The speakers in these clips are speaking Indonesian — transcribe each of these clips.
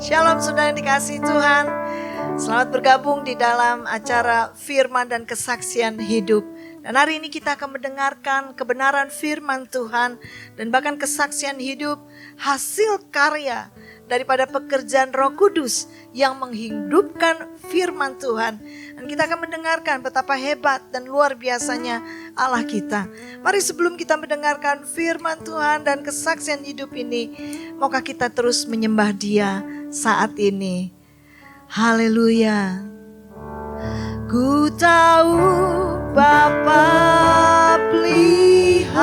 Shalom saudara yang dikasihi Tuhan. Selamat bergabung di dalam acara Firman dan Kesaksian Hidup. Dan hari ini kita akan mendengarkan kebenaran firman Tuhan dan bahkan kesaksian hidup hasil karya daripada pekerjaan Roh Kudus yang menghidupkan firman Tuhan. Dan kita akan mendengarkan betapa hebat dan luar biasanya Allah kita. Mari sebelum kita mendengarkan firman Tuhan dan kesaksian hidup ini, maukah kita terus menyembah Dia saat ini. Haleluya. Ku tahu Bapa peliharaku,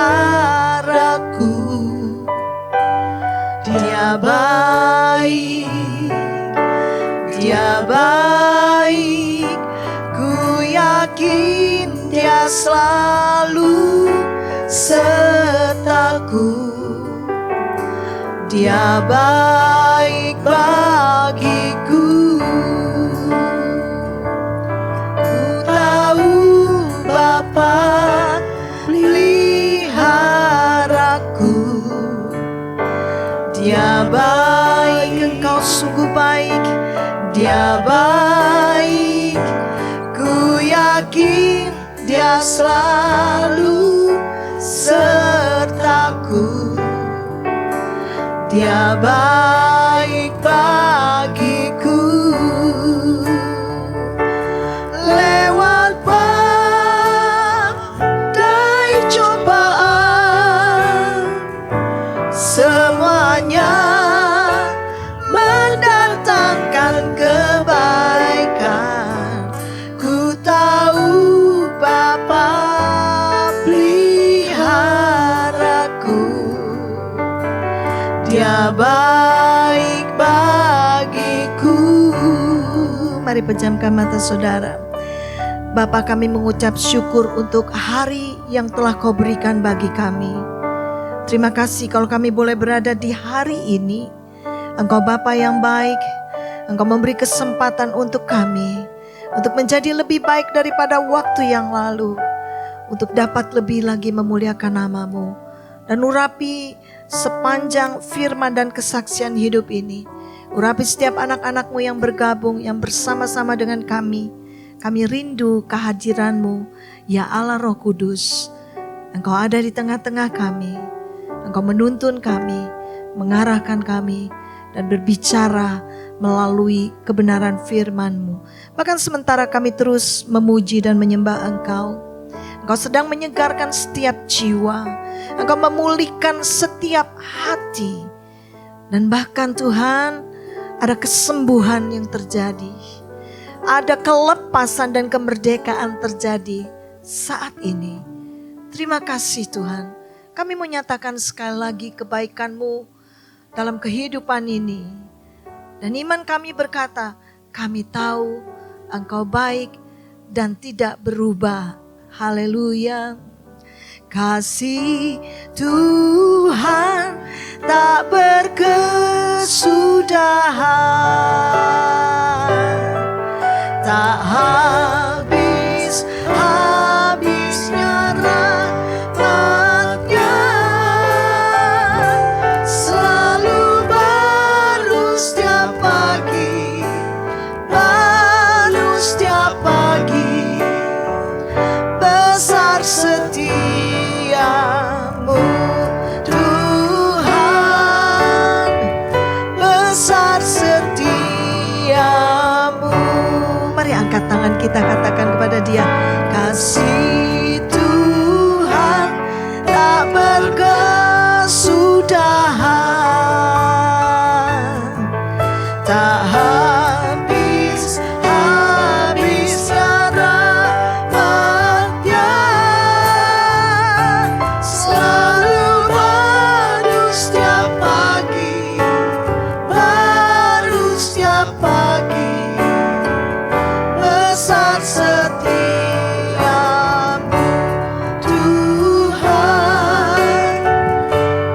Dia baik, Dia baik. Ku yakin Dia selalu sertaku. Dia baik bagiku. Ku tahu Bapa peliharaku. Dia baik, Engkau sungguh baik. Dia baik. Ku yakin Dia selalu sertaku. Dia baik bagiku. Lewat badai cobaan, semuanya mendatangkan kebaikan. Ku tahu Bapa peliharaku. Dia baik bagiku. Mari pejamkan mata saudara. Bapa, kami mengucap syukur untuk hari yang telah Kau berikan bagi kami. Terima kasih kalau kami boleh berada di hari ini. Engkau Bapa yang baik. Engkau memberi kesempatan untuk kami untuk menjadi lebih baik daripada waktu yang lalu, untuk dapat lebih lagi memuliakan nama-Mu dan urapi sepanjang firman dan kesaksian hidup ini. Urapi setiap anak-anak-Mu yang bergabung, yang bersama-sama dengan kami. Kami rindu kehadiran-Mu, ya Allah Roh Kudus. Engkau ada di tengah-tengah kami. Engkau menuntun kami, mengarahkan kami, dan berbicara melalui kebenaran firman-Mu. Bahkan sementara kami terus memuji dan menyembah Engkau, Engkau sedang menyegarkan setiap jiwa. Engkau memulihkan setiap hati. Dan bahkan Tuhan, ada kesembuhan yang terjadi. Ada kelepasan dan kemerdekaan terjadi saat ini. Terima kasih Tuhan. Kami menyatakan sekali lagi kebaikan-Mu dalam kehidupan ini. Dan iman kami berkata, kami tahu Engkau baik dan tidak berubah. Haleluya. Kasih Tuhan tak berkesudahan, tak habis-habisnya rahmat-Nya, selalu baru setiap pagi, baru setiap pagi. Besar setiamu Tuhan, besar setiamu. Mari angkat tangan kita, katakan kepada Dia, kasih Tuhan tak berkesudahan, tak habis-habisnya rahmat-Nya, selalu baru setiap pagi, baru setiap pagi. Besar setiamu Tuhan,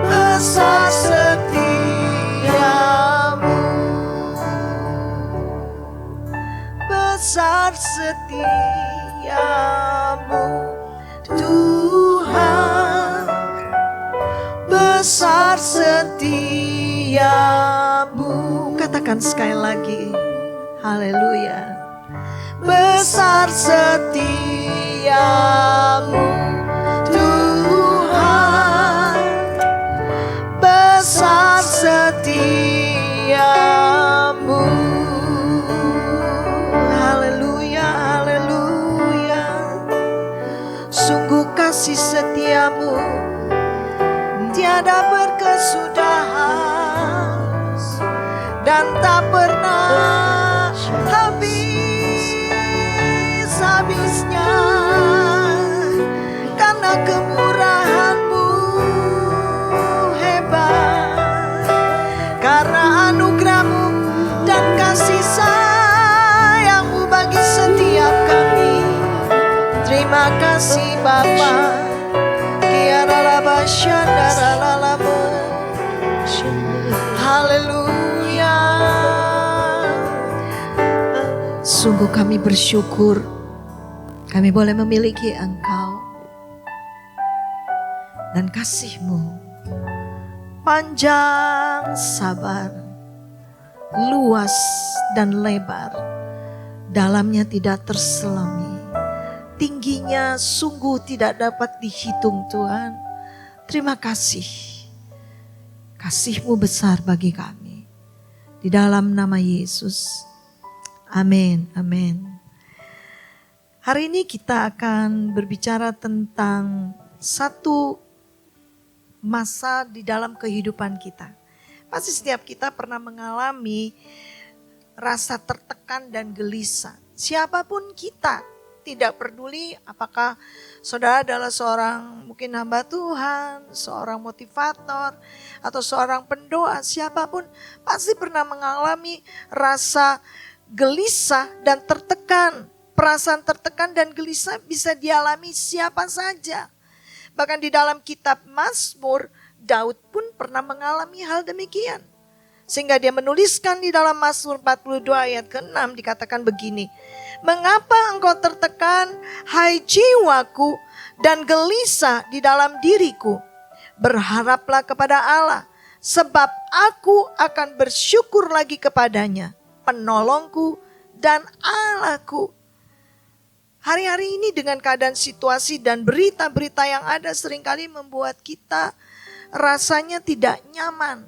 besar setiamu, besar setiamu Tuhan, besar setiamu. Katakan katakan sekali lagi. Haleluya. Besar setiamu Tuhan, besar setiamu. Haleluya, haleluya. Sungguh kasih setiamu tiada berkesudahan dan tak pernah habisnya, karena kemurahan-Mu hebat, karena anugerah-Mu dan kasih sayang-Mu bagi setiap kami. Terima kasih Bapa. Haleluya. Sungguh kami bersyukur kami boleh memiliki Engkau dan kasih-Mu panjang, sabar, luas dan lebar, dalamnya tidak terselami, tingginya sungguh tidak dapat dihitung Tuhan. Terima kasih, kasih-Mu besar bagi kami, di dalam nama Yesus. Amin, amin. Hari ini kita akan berbicara tentang satu masa di dalam kehidupan kita. Pasti setiap kita pernah mengalami rasa tertekan dan gelisah. Siapapun kita, tidak peduli apakah saudara adalah seorang mungkin hamba Tuhan, seorang motivator, atau seorang pendoa, siapapun pasti pernah mengalami rasa gelisah dan tertekan. Perasaan tertekan dan gelisah bisa dialami siapa saja. Bahkan di dalam kitab Mazmur, Daud pun pernah mengalami hal demikian. Sehingga dia menuliskan di dalam Mazmur 42 ayat ke-6 dikatakan begini. Mengapa engkau tertekan, hai jiwaku, dan gelisah di dalam diriku? Berharaplah kepada Allah, sebab aku akan bersyukur lagi kepadanya, penolongku dan Allahku. Hari-hari ini dengan keadaan situasi dan berita-berita yang ada seringkali membuat kita rasanya tidak nyaman.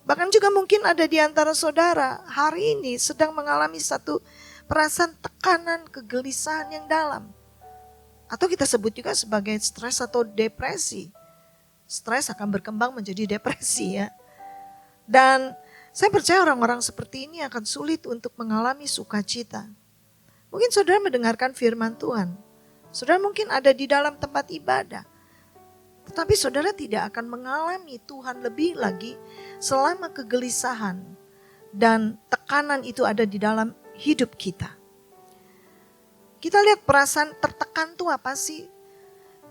Bahkan juga mungkin ada di antara saudara hari ini sedang mengalami satu perasaan tekanan, kegelisahan yang dalam. Atau kita sebut juga sebagai stres atau depresi. Stres akan berkembang menjadi depresi ya. Dan saya percaya orang-orang seperti ini akan sulit untuk mengalami sukacita. Mungkin saudara mendengarkan firman Tuhan. Saudara mungkin ada di dalam tempat ibadah. Tetapi saudara tidak akan mengalami Tuhan lebih lagi selama kegelisahan dan tekanan itu ada di dalam hidup kita. Kita lihat perasaan tertekan itu apa sih?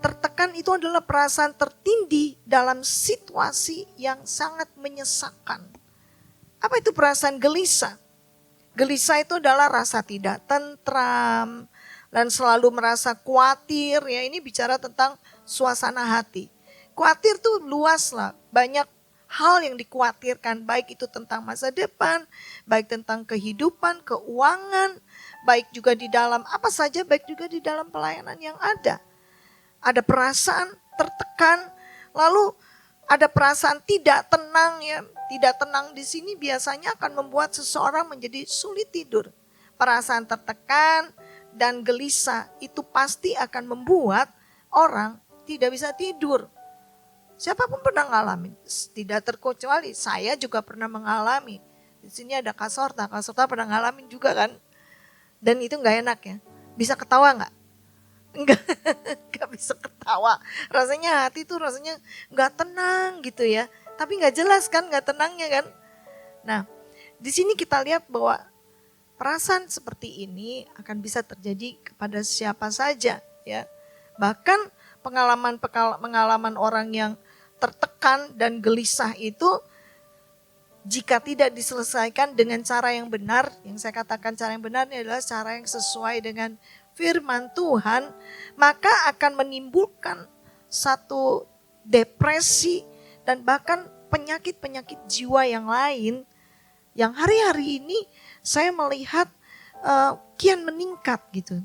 Tertekan itu adalah perasaan tertindih dalam situasi yang sangat menyesakkan. Apa itu perasaan gelisah? Gelisah itu adalah rasa tidak tentram dan selalu merasa khawatir. Ya, ini bicara tentang suasana hati. Khawatir tuh luas lah, banyak hal yang dikhawatirkan, baik itu tentang masa depan, baik tentang kehidupan, keuangan, baik juga di dalam apa saja, baik juga di dalam pelayanan yang ada. Ada perasaan tertekan, lalu ada perasaan tidak tenang ya. Tidak tenang di sini biasanya akan membuat seseorang menjadi sulit tidur. Perasaan tertekan dan gelisah itu pasti akan membuat orang tidak bisa tidur. Siapapun pernah ngalamin, tidak terkecuali saya juga pernah mengalami. Di sini ada Kak Sorta pernah ngalamin juga kan. Dan itu gak enak ya. Bisa ketawa gak? Enggak bisa ketawa. Rasanya hati tuh rasanya gak tenang gitu ya. Tapi gak jelas kan, gak tenangnya kan. Nah, di sini kita lihat bahwa perasaan seperti ini akan bisa terjadi kepada siapa saja ya. Bahkan pengalaman orang yang tertekan dan gelisah itu jika tidak diselesaikan dengan cara yang benar, yang saya katakan cara yang benar ini adalah cara yang sesuai dengan firman Tuhan, maka akan menimbulkan satu depresi dan bahkan penyakit-penyakit jiwa yang lain yang hari-hari ini saya melihat kian meningkat gitu.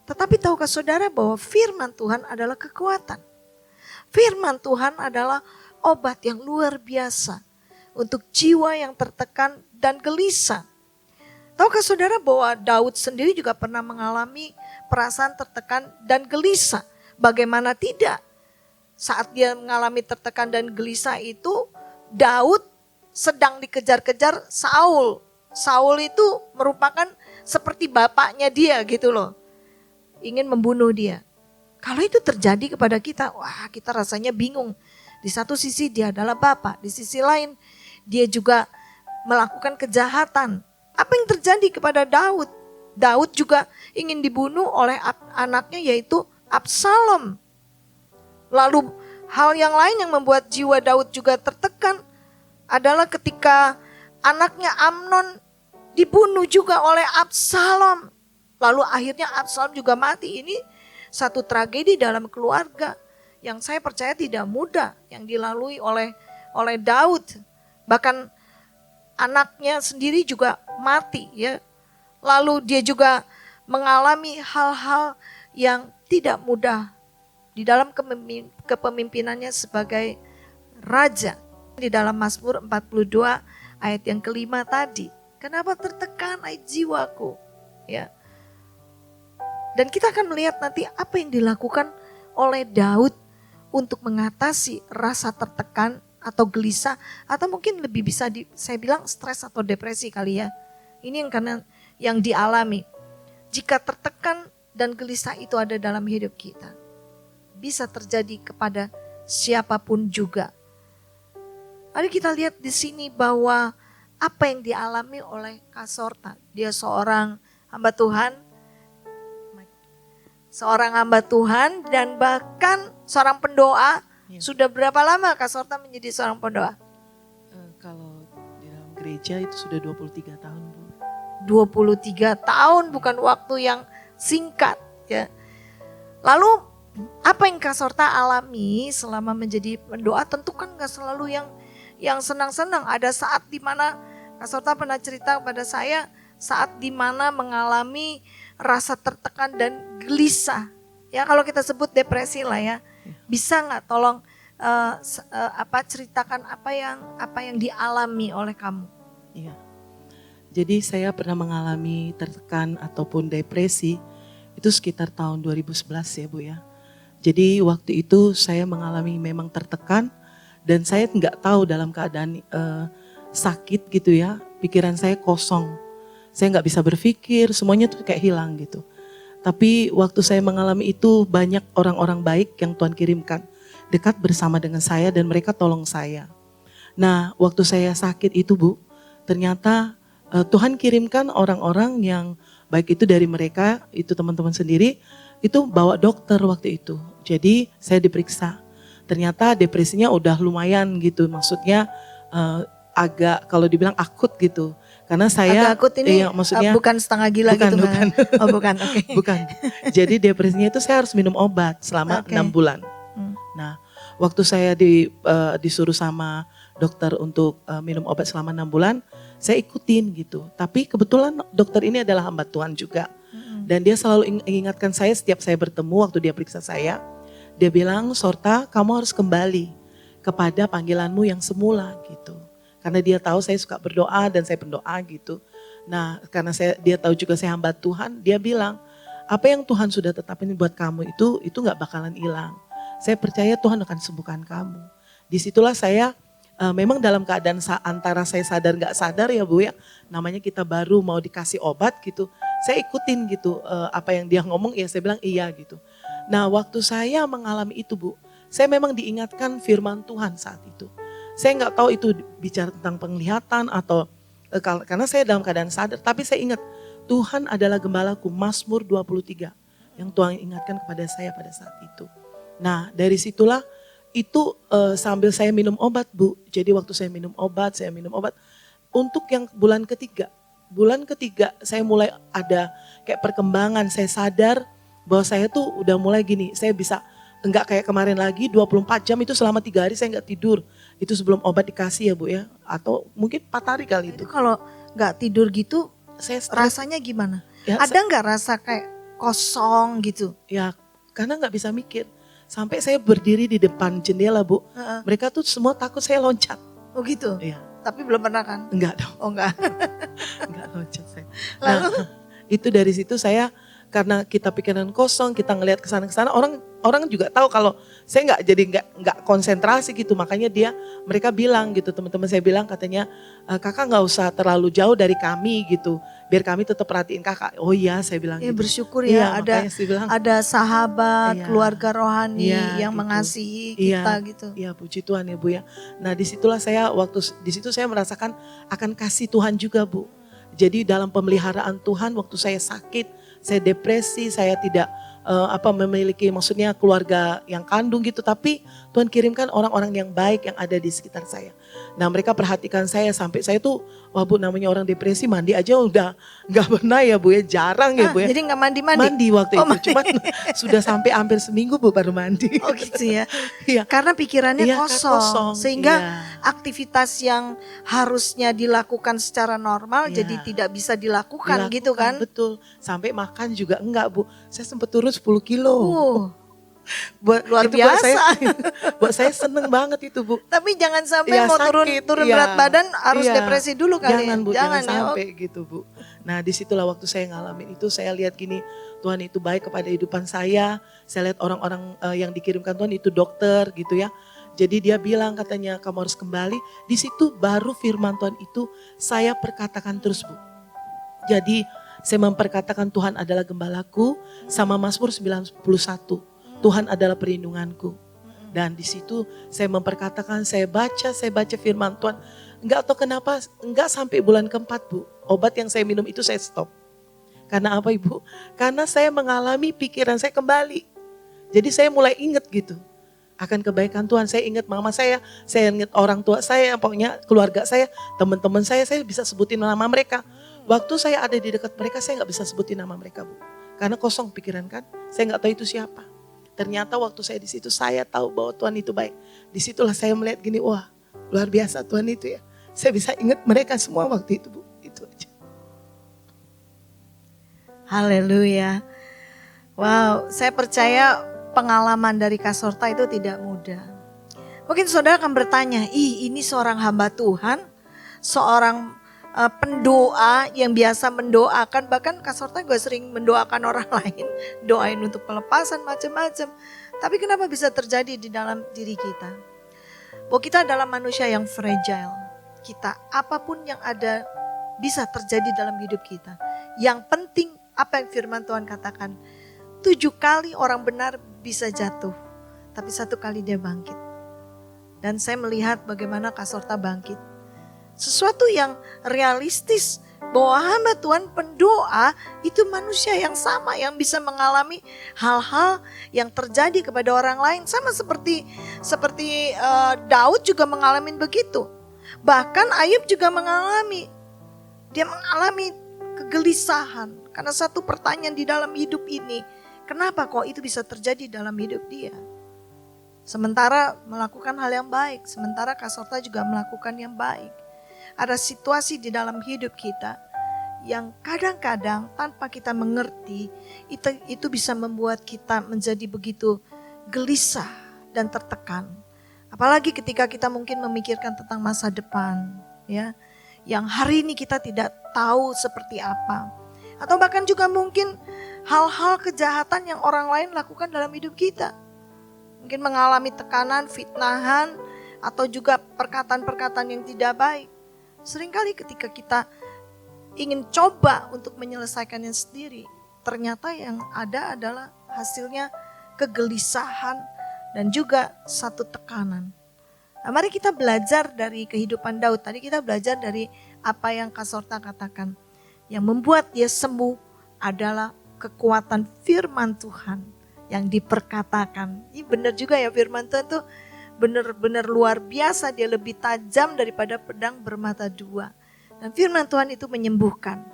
Tetapi tahukah saudara bahwa firman Tuhan adalah kekuatan. Firman Tuhan adalah obat yang luar biasa untuk jiwa yang tertekan dan gelisah. Tahukah saudara bahwa Daud sendiri juga pernah mengalami perasaan tertekan dan gelisah. Bagaimana tidak? Saat dia mengalami tertekan dan gelisah itu, Daud sedang dikejar-kejar Saul. Saul itu merupakan seperti bapaknya dia gitu loh. Ingin membunuh dia. Kalau itu terjadi kepada kita, wah kita rasanya bingung. Di satu sisi dia adalah bapak, di sisi lain dia juga melakukan kejahatan. Apa yang terjadi kepada Daud? Daud juga ingin dibunuh oleh anaknya yaitu Absalom. Lalu hal yang lain yang membuat jiwa Daud juga tertekan adalah ketika anaknya Amnon dibunuh juga oleh Absalom. Lalu akhirnya Absalom juga mati. Ini satu tragedi dalam keluarga yang saya percaya tidak mudah yang dilalui oleh Daud. Bahkan anaknya sendiri juga mati ya. Lalu dia juga mengalami hal-hal yang tidak mudah di dalam kepemimpinannya sebagai raja. Di dalam Mazmur 42 ayat yang kelima tadi. Kenapa tertekan ai jiwaku? Ya. Dan kita akan melihat nanti apa yang dilakukan oleh Daud untuk mengatasi rasa tertekan atau gelisah atau mungkin lebih bisa saya bilang stres atau depresi kali ya. Ini yang karena yang dialami. Jika tertekan dan gelisah itu ada dalam hidup kita, bisa terjadi kepada siapapun juga. Mari kita lihat di sini bahwa apa yang dialami oleh Kak Sorta. Dia seorang hamba Tuhan dan bahkan seorang pendoa. Ya. Sudah berapa lama Kak Sorta menjadi seorang pendoa? Kalau di dalam gereja itu sudah 23 tahun, Bu. 23 tahun bukan waktu yang singkat ya. Lalu apa yang Kak Sorta alami selama menjadi pendoa? Tentu kan gak selalu yang senang-senang. Ada saat dimana Kak Sorta pernah cerita kepada saya, saat dimana mengalami rasa tertekan dan gelisah. Ya kalau kita sebut depresi lah ya. Bisa nggak tolong ceritakan apa yang dialami oleh kamu? Iya. Jadi saya pernah mengalami tertekan ataupun depresi itu sekitar tahun 2011 ya Bu ya. Jadi waktu itu saya mengalami memang tertekan dan saya nggak tahu dalam keadaan sakit gitu ya. Pikiran saya kosong. Saya nggak bisa berpikir, semuanya tuh kayak hilang gitu. Tapi waktu saya mengalami itu banyak orang-orang baik yang Tuhan kirimkan dekat bersama dengan saya dan mereka tolong saya. Nah waktu saya sakit itu Bu, ternyata Tuhan kirimkan orang-orang yang baik itu dari mereka, itu teman-teman sendiri, itu bawa dokter waktu itu. Jadi saya diperiksa, ternyata depresinya udah lumayan gitu, maksudnya agak kalau dibilang akut gitu. Karena saya agak akut ini maksudnya bukan setengah gila gitu bukan. Oh bukan, oke. Bukan. Jadi depresinya itu saya harus minum obat selama 6 bulan. Nah, waktu saya disuruh sama dokter untuk minum obat selama 6 bulan, saya ikutin gitu. Tapi kebetulan dokter ini adalah hamba Tuhan juga. Dan dia selalu ingatkan saya setiap saya bertemu waktu dia periksa saya. Dia bilang, Sorta kamu harus kembali kepada panggilanmu yang semula gitu. Karena dia tahu saya suka berdoa dan saya pendoa gitu. Nah karena dia tahu juga saya hamba Tuhan, dia bilang apa yang Tuhan sudah tetapin buat kamu itu gak bakalan hilang. Saya percaya Tuhan akan sembuhkan kamu. Disitulah saya memang dalam keadaan antara saya sadar gak sadar ya Bu ya. Namanya kita baru mau dikasih obat gitu. Saya ikutin gitu apa yang dia ngomong ya saya bilang iya gitu. Nah waktu saya mengalami itu Bu, saya memang diingatkan firman Tuhan saat itu. Saya nggak tahu itu bicara tentang penglihatan atau karena saya dalam keadaan sadar. Tapi saya ingat Tuhan adalah gembalaku, Mazmur 23 yang Tuhan ingatkan kepada saya pada saat itu. Nah dari situlah itu sambil saya minum obat Bu. Jadi waktu saya minum obat untuk yang bulan ketiga saya mulai ada kayak perkembangan. Saya sadar bahwa saya tuh udah mulai gini, saya bisa enggak kayak kemarin lagi 24 jam itu selama 3 hari saya enggak tidur. Itu sebelum obat dikasih ya Bu ya. Atau mungkin 4 hari kali Itu itu. kalau nggak tidur gitu Saya stres. rasanya gimana? Ya, Ada nggak rasa kayak kosong gitu? ya karena nggak bisa mikir. Sampai saya berdiri di depan jendela Bu. Heeh. Mereka tuh semua takut saya loncat. Oh gitu? Iya. Tapi belum pernah kan? Enggak dong. Oh enggak. Enggak loncat saya. Lalu? Nah, itu dari situ saya karena kita pikiran kosong, kita ngelihat ke sana orang juga tahu kalau saya nggak konsentrasi gitu. Makanya mereka bilang gitu, teman-teman saya bilang katanya kakak nggak usah terlalu jauh dari kami gitu, biar kami tetap perhatiin kakak. Oh iya, saya bilang Ya gitu. bersyukur Iya, ya makanya saya bilang, ada sahabat, Iya. keluarga rohani Iya, yang gitu. mengasihi kita gitu. Iya, puji Tuhan ya Bu ya. Nah disitulah di situ saya merasakan akan kasih Tuhan juga Bu. Jadi dalam pemeliharaan Tuhan waktu saya sakit, saya depresi, saya tidak memiliki maksudnya keluarga yang kandung gitu, tapi Tuhan kirimkan orang-orang yang baik yang ada di sekitar saya. Nah mereka perhatikan saya sampai saya tuh, wah Bu namanya orang depresi mandi aja udah nggak pernah ya Bu ya, jarang ya Bu ya. Jadi nggak mandi-mandi? Mandi waktu itu, mandi. cuman sudah sampai hampir seminggu Bu baru mandi. Oh gitu ya. Iya. Karena pikirannya Iya, kosong, sehingga iya. aktivitas yang harusnya dilakukan secara normal Iya. jadi tidak bisa dilakukan gitu kan. Betul, sampai makan juga enggak Bu. Saya sempat turun 10 kilo. Luar Itu buat biasa. buat saya seneng banget itu Bu. Tapi jangan sampai Iya, mau sakit, turun iya, berat badan harus iya. depresi dulu kali. Jangan Bu, jangan ya. sampai gitu Bu. Nah disitulah waktu saya ngalamin itu, saya lihat gini, Tuhan itu baik kepada kehidupan saya. Saya lihat orang-orang yang dikirimkan Tuhan itu dokter gitu ya. Jadi dia bilang katanya kamu harus kembali. Di situ baru firman Tuhan itu saya perkatakan terus Bu. Jadi saya memperkatakan Tuhan adalah gembalaku, sama Mazmur 91. Tuhan adalah perlindunganku. Dan di situ saya memperkatakan, saya baca firman Tuhan. Enggak tahu kenapa, enggak sampai bulan keempat Bu. Obat yang saya minum itu saya stop. Karena apa Ibu? Karena saya mengalami pikiran saya kembali. Jadi saya mulai ingat gitu. Akan kebaikan Tuhan, saya ingat mama saya ingat orang tua saya, pokoknya keluarga saya, teman-teman saya bisa sebutin nama mereka. Waktu saya ada di dekat mereka, saya nggak bisa sebutin nama mereka Bu. Karena kosong pikiran kan, saya nggak tahu itu siapa. Ternyata waktu saya di situ, saya tahu bahwa Tuhan itu baik. Disitulah saya melihat gini, wah luar biasa Tuhan itu ya. Saya bisa ingat mereka semua waktu itu Bu, itu aja. Haleluya. Wow, saya percaya pengalaman dari Kak Sorta itu tidak mudah. Mungkin saudara akan bertanya, ini seorang hamba Tuhan, seorang pendoa yang biasa mendoakan, bahkan Kak Sorta juga sering mendoakan orang lain, doain untuk pelepasan macam-macam. Tapi kenapa bisa terjadi di dalam diri kita? Bahwa kita adalah manusia yang fragile. Kita apapun yang ada bisa terjadi dalam hidup kita. Yang penting apa yang firman Tuhan katakan, 7 kali orang benar bisa jatuh, tapi 1 kali dia bangkit. Dan saya melihat bagaimana Kak Sorta bangkit. Sesuatu yang realistis bahwa hamba Tuhan pendoa itu manusia yang sama yang bisa mengalami hal-hal yang terjadi kepada orang lain, sama seperti Daud juga mengalami begitu. Bahkan Ayub juga mengalami kegelisahan karena satu pertanyaan di dalam hidup ini, kenapa kok itu bisa terjadi dalam hidup dia? Sementara melakukan hal yang baik, sementara Kak Sorta juga melakukan yang baik. Ada situasi di dalam hidup kita yang kadang-kadang tanpa kita mengerti, itu bisa membuat kita menjadi begitu gelisah dan tertekan. Apalagi ketika kita mungkin memikirkan tentang masa depan, ya, yang hari ini kita tidak tahu seperti apa. Atau bahkan juga mungkin hal-hal kejahatan yang orang lain lakukan dalam hidup kita. Mungkin mengalami tekanan, fitnahan, atau juga perkataan-perkataan yang tidak baik. Seringkali ketika kita ingin coba untuk menyelesaikannya sendiri, ternyata yang ada adalah hasilnya kegelisahan dan juga satu tekanan. Nah, mari kita belajar dari kehidupan Daud. Tadi kita belajar dari apa yang Kak Sorta katakan. Yang membuat dia sembuh adalah kekuatan firman Tuhan yang diperkatakan. Ini benar juga ya, firman Tuhan tuh benar-benar luar biasa, dia lebih tajam daripada pedang bermata dua. Dan firman Tuhan itu menyembuhkan.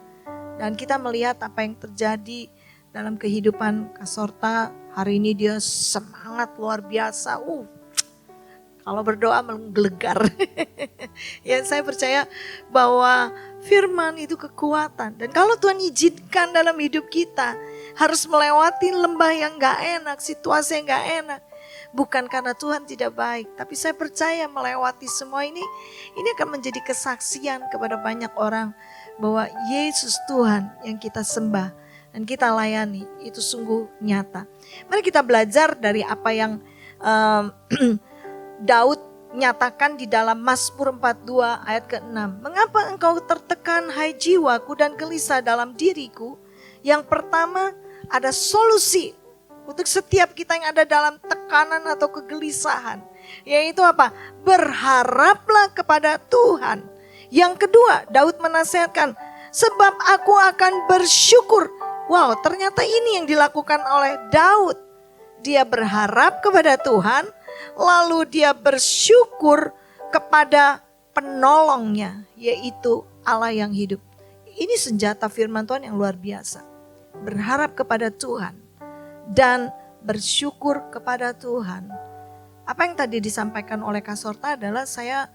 Dan kita melihat apa yang terjadi dalam kehidupan Kak Sorta. Hari ini dia semangat luar biasa. Kalau berdoa menggelegar. Ya, saya percaya bahwa firman itu kekuatan. Dan kalau Tuhan izinkan dalam hidup kita harus melewati lembah yang gak enak, situasi yang gak enak. Bukan karena Tuhan tidak baik, tapi saya percaya melewati semua ini akan menjadi kesaksian kepada banyak orang bahwa Yesus Tuhan yang kita sembah dan kita layani itu sungguh nyata. Mari kita belajar dari apa yang Daud nyatakan di dalam Mazmur 42 ayat ke-6. Mengapa engkau tertekan hai jiwaku dan gelisah dalam diriku? Yang pertama ada solusi untuk setiap kita yang ada dalam tekanan atau kegelisahan. Yaitu apa? Berharaplah kepada Tuhan. Yang kedua Daud menasihatkan, sebab aku akan bersyukur. Wow, ternyata ini yang dilakukan oleh Daud. Dia berharap kepada Tuhan, lalu dia bersyukur kepada penolongnya, yaitu Allah yang hidup. Ini senjata firman Tuhan yang luar biasa. Berharap kepada Tuhan dan bersyukur kepada Tuhan. Apa yang tadi disampaikan oleh Kak Sorta adalah saya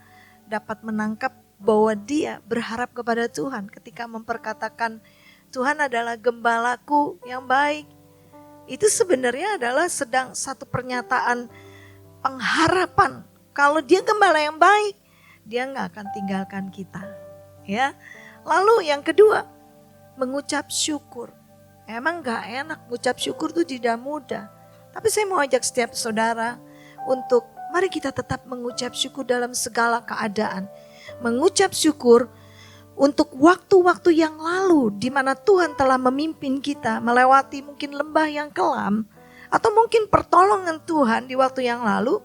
dapat menangkap bahwa dia berharap kepada Tuhan ketika memperkatakan Tuhan adalah gembalaku yang baik. Itu sebenarnya adalah sedang satu pernyataan pengharapan. Kalau dia gembala yang baik, dia gak akan tinggalkan kita. Ya. Lalu yang kedua, mengucap syukur. Emang gak enak, mengucap syukur itu tidak mudah. Tapi saya mau ajak setiap saudara untuk mari kita tetap mengucap syukur dalam segala keadaan. Mengucap syukur untuk waktu-waktu yang lalu di mana Tuhan telah memimpin kita melewati mungkin lembah yang kelam atau mungkin pertolongan Tuhan di waktu yang lalu,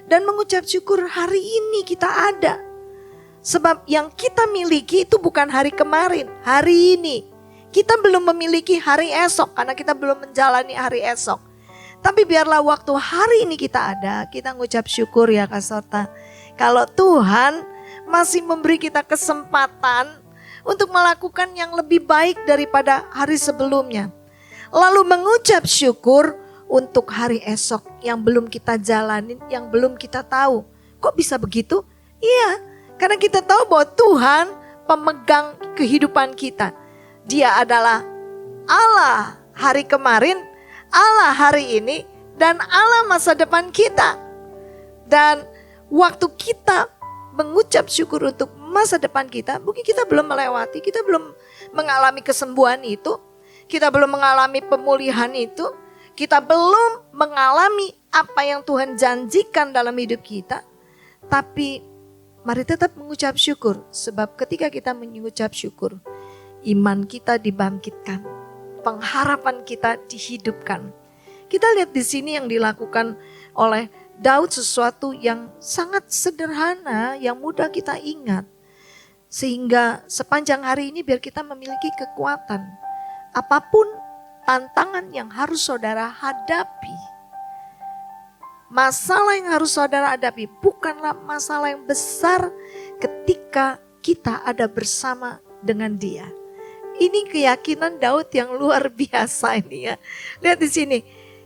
dan mengucap syukur hari ini kita ada. Sebab yang kita miliki itu bukan hari kemarin, hari ini. Kita belum memiliki hari esok karena kita belum menjalani hari esok. Tapi biarlah waktu hari ini kita ada, kita mengucap syukur ya Kak Sorta. Kalau Tuhan masih memberi kita kesempatan untuk melakukan yang lebih baik daripada hari sebelumnya. Lalu mengucap syukur untuk hari esok yang belum kita jalanin, yang belum kita tahu. Kok bisa begitu? Iya, karena kita tahu bahwa Tuhan pemegang kehidupan kita. Dia adalah Allah hari kemarin, Allah hari ini, dan Allah masa depan kita. Dan waktu kita mengucap syukur untuk masa depan kita, mungkin kita belum melewati, kita belum mengalami kesembuhan itu, kita belum mengalami pemulihan itu, kita belum mengalami apa yang Tuhan janjikan dalam hidup kita. Tapi mari tetap mengucap syukur, sebab ketika kita mengucap syukur, iman kita dibangkitkan, pengharapan kita dihidupkan. Kita lihat di sini yang dilakukan oleh Daud sesuatu yang sangat sederhana, yang mudah kita ingat. Sehingga sepanjang hari ini biar kita memiliki kekuatan. Apapun tantangan yang harus saudara hadapi, masalah yang harus saudara hadapi bukanlah masalah yang besar ketika kita ada bersama dengan Dia. Ini keyakinan Daud yang luar biasa ini ya. Lihat di sini.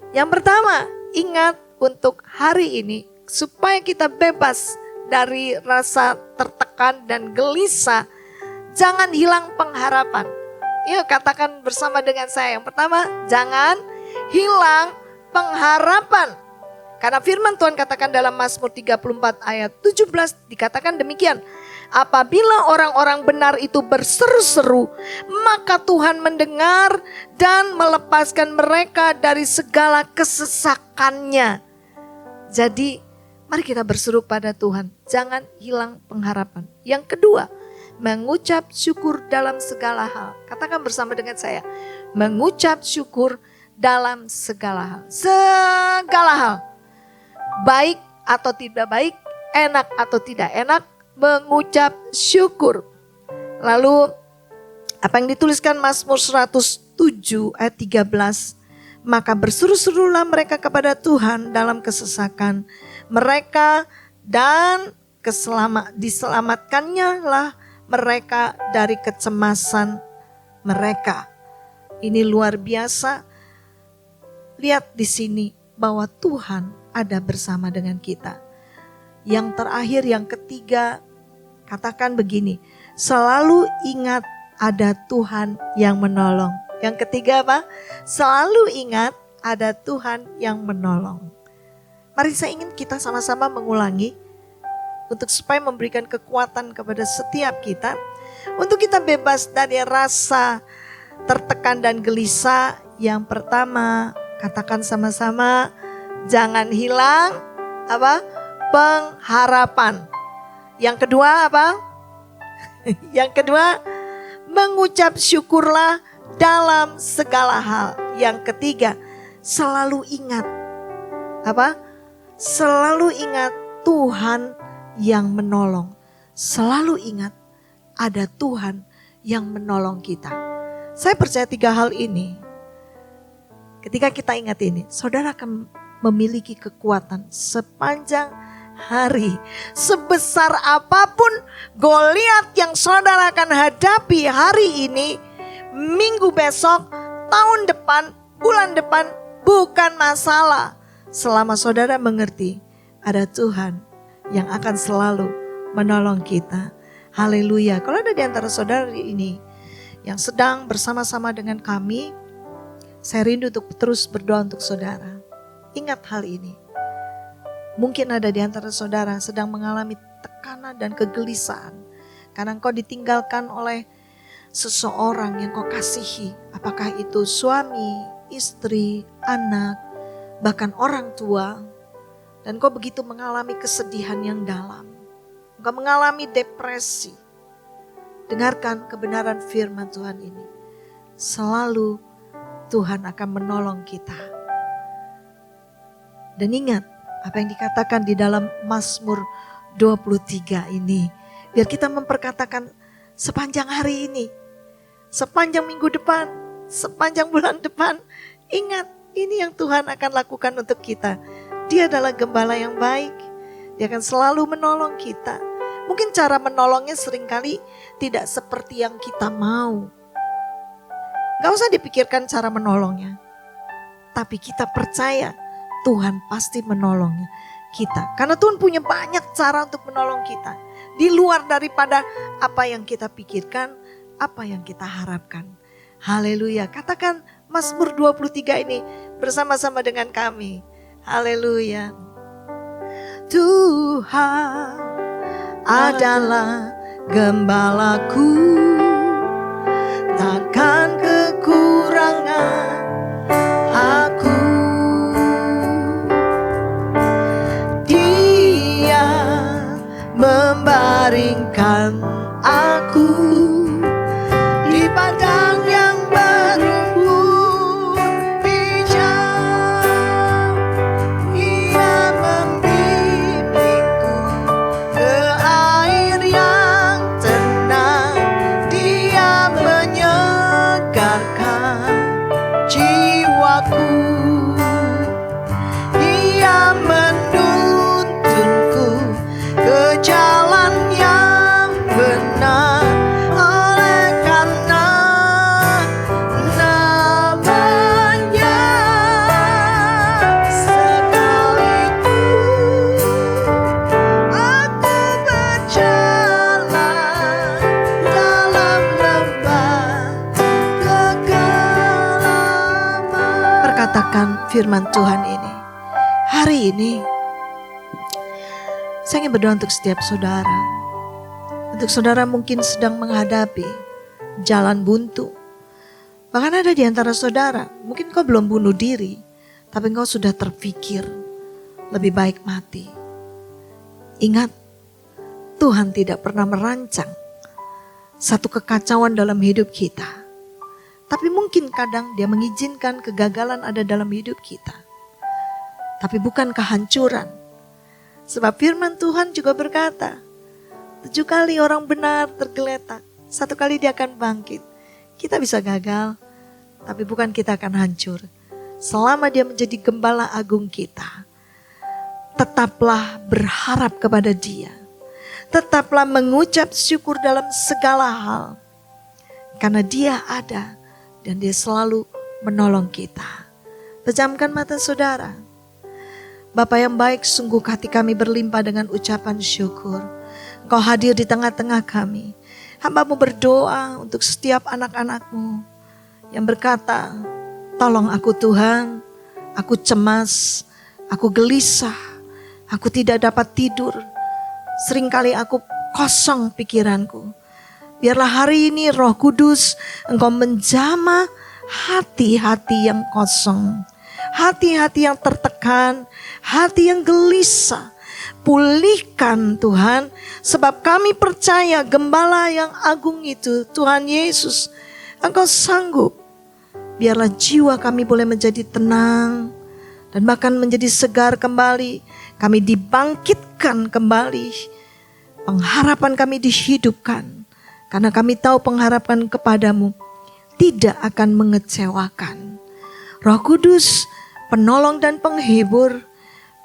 Yang pertama, ingat untuk hari ini supaya kita bebas dari rasa tertekan dan gelisah, jangan hilang pengharapan. Yuk katakan bersama dengan saya. Yang pertama, jangan hilang pengharapan. Karena firman Tuhan katakan dalam Mazmur 34 ayat 17 dikatakan demikian. Apabila orang-orang benar itu berseru-seru, maka Tuhan mendengar dan melepaskan mereka dari segala kesesakannya. Jadi mari kita berseru pada Tuhan, jangan hilang pengharapan. Yang kedua, mengucap syukur dalam segala hal. Katakan bersama dengan saya, mengucap syukur dalam segala hal. Segala hal, baik atau tidak baik, enak atau tidak enak, mengucap syukur. Lalu apa yang dituliskan Mazmur 107 ayat 13, maka berseru-serulah mereka kepada Tuhan dalam kesesakan mereka dan diselamatkannya lah mereka dari kecemasan mereka. Ini luar biasa lihat di sini bahwa Tuhan ada bersama dengan kita. Yang terakhir, yang ketiga, katakan begini, selalu ingat ada Tuhan yang menolong. Yang ketiga apa? Selalu ingat ada Tuhan yang menolong. Mari saya ingin kita sama-sama mengulangi untuk supaya memberikan kekuatan kepada setiap kita. Untuk kita bebas dari rasa tertekan dan gelisah. Yang pertama, katakan sama-sama, jangan hilang apa? Pengharapan. Yang kedua apa? Yang kedua, mengucap syukurlah dalam segala hal. Yang ketiga, selalu ingat apa? Selalu ingat Tuhan yang menolong. Selalu ingat ada Tuhan yang menolong kita. Saya percaya 3 hal ini. Ketika kita ingat ini, saudara akan memiliki kekuatan sepanjang hari. Sebesar apapun Goliat yang saudara akan hadapi hari ini, minggu besok, tahun depan, bulan depan, bukan masalah. Selama saudara mengerti ada Tuhan yang akan selalu menolong kita. Haleluya. Kalau ada di antara saudara ini yang sedang bersama-sama dengan kami, saya rindu untuk terus berdoa untuk saudara. Ingat hal ini. Mungkin ada di antara saudara sedang mengalami tekanan dan kegelisahan. Karena engkau ditinggalkan oleh seseorang yang kau kasihi. Apakah itu suami, istri, anak, bahkan orang tua. Dan kau begitu mengalami kesedihan yang dalam. Engkau mengalami depresi. Dengarkan kebenaran firman Tuhan ini. Selalu Tuhan akan menolong kita. Dan ingat apa yang dikatakan di dalam Mazmur 23 ini. Biar kita memperkatakan sepanjang hari ini, sepanjang minggu depan, sepanjang bulan depan. Ingat, ini yang Tuhan akan lakukan untuk kita. Dia adalah gembala yang baik. Dia akan selalu menolong kita. Mungkin cara menolongnya seringkali tidak seperti yang kita mau. Gak usah dipikirkan cara menolongnya. Tapi kita percaya Tuhan pasti menolong kita. Karena Tuhan punya banyak cara untuk menolong kita. Di luar daripada apa yang kita pikirkan, apa yang kita harapkan. Haleluya. Katakan Mazmur 23 ini bersama-sama dengan kami. Haleluya. Tuhan adalah gembalaku, takkan kekurangan aku. Dia membaringkan aku di padang yang berumput hijau. Ia membimbingku ke air yang tenang. Dia menyegarkan jiwaku. Dia menuntunku ke jalan yang benar. Oleh karena namanya, sekalipun aku berjalan dalam lembah kegelapan. Perkatakan firman Tuhan ini. Hari ini saya ingin berdoa untuk setiap saudara. Untuk saudara mungkin sedang menghadapi jalan buntu. Bahkan ada di antara saudara, mungkin kau belum bunuh diri, tapi kau sudah terpikir lebih baik mati. Ingat, Tuhan tidak pernah merancang satu kekacauan dalam hidup kita. Tapi mungkin kadang Dia mengizinkan kegagalan ada dalam hidup kita. Tapi bukan kehancuran. Sebab firman Tuhan juga berkata, 7 kali orang benar tergeletak, 1 kali dia akan bangkit. Kita bisa gagal, tapi bukan kita akan hancur. Selama Dia menjadi gembala agung kita, tetaplah berharap kepada Dia. Tetaplah mengucap syukur dalam segala hal. Karena Dia ada dan Dia selalu menolong kita. Pejamkan mata saudara. Bapa yang baik, sungguh hati kami berlimpah dengan ucapan syukur. Engkau hadir di tengah-tengah kami. Hamba-Mu berdoa untuk setiap anak-anak-Mu yang berkata, tolong aku Tuhan, aku cemas, aku gelisah, aku tidak dapat tidur. Seringkali aku kosong pikiranku. Biarlah hari ini Roh Kudus Engkau menjamah hati-hati yang kosong. Hati-hati yang tertekan, hati yang gelisah. Pulihkan Tuhan, sebab kami percaya Gembala yang agung itu, Tuhan Yesus, Engkau sanggup. Biarlah jiwa kami boleh menjadi tenang dan bahkan menjadi segar kembali. Kami dibangkitkan kembali. Pengharapan kami dihidupkan. Karena kami tahu pengharapan kepadamu tidak akan mengecewakan. Roh Kudus, penolong dan penghibur,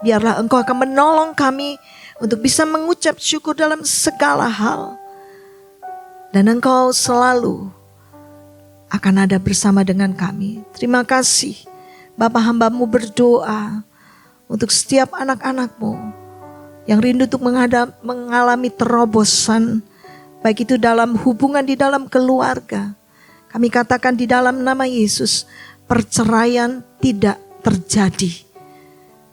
biarlah Engkau akan menolong kami untuk bisa mengucap syukur dalam segala hal. Dan Engkau selalu akan ada bersama dengan kami. Terima kasih. Bapa, hamba-Mu berdoa untuk setiap anak-anak-Mu yang rindu untuk mengalami terobosan, baik itu dalam hubungan di dalam keluarga. Kami katakan di dalam nama Yesus, perceraian tidak terjadi.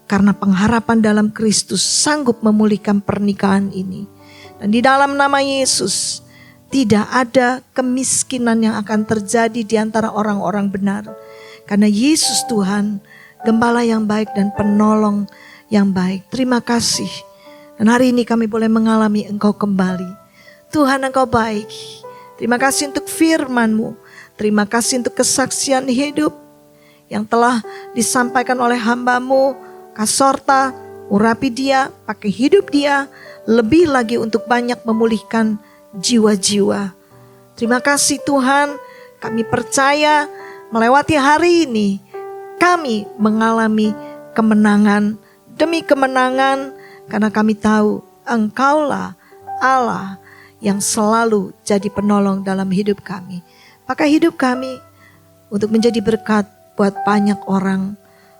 Karena pengharapan dalam Kristus sanggup memulihkan pernikahan ini. Dan di dalam nama Yesus, tidak ada kemiskinan yang akan terjadi di antara orang-orang benar. Karena Yesus Tuhan, Gembala yang baik dan penolong yang baik. Terima kasih. Dan hari ini kami boleh mengalami Engkau kembali. Tuhan, Engkau baik. Terima kasih untuk firman-Mu. Terima kasih untuk kesaksian hidup yang telah disampaikan oleh hamba-Mu, Kak Sorta. Urapi dia, pakai hidup dia, lebih lagi untuk banyak memulihkan jiwa-jiwa. Terima kasih Tuhan, kami percaya melewati hari ini, kami mengalami kemenangan demi kemenangan, karena kami tahu Engkaulah Allah yang selalu jadi penolong dalam hidup kami. Pakai hidup kami untuk menjadi berkat buat banyak orang.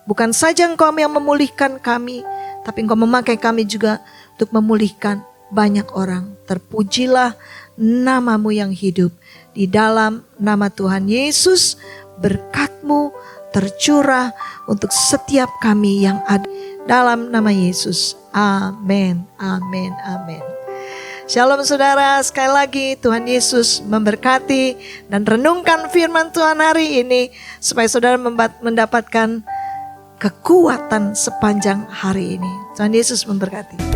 Bukan saja Engkau yang memulihkan kami, tapi Engkau memakai kami juga untuk memulihkan banyak orang. Terpujilah nama-Mu yang hidup. Di dalam nama Tuhan Yesus, berkat-Mu tercurah untuk setiap kami yang ada. Dalam nama Yesus. Amin, amin, amin. Shalom saudara, sekali lagi Tuhan Yesus memberkati dan renungkan firman Tuhan hari ini supaya saudara mendapatkan kekuatan sepanjang hari ini. Tuhan Yesus memberkati.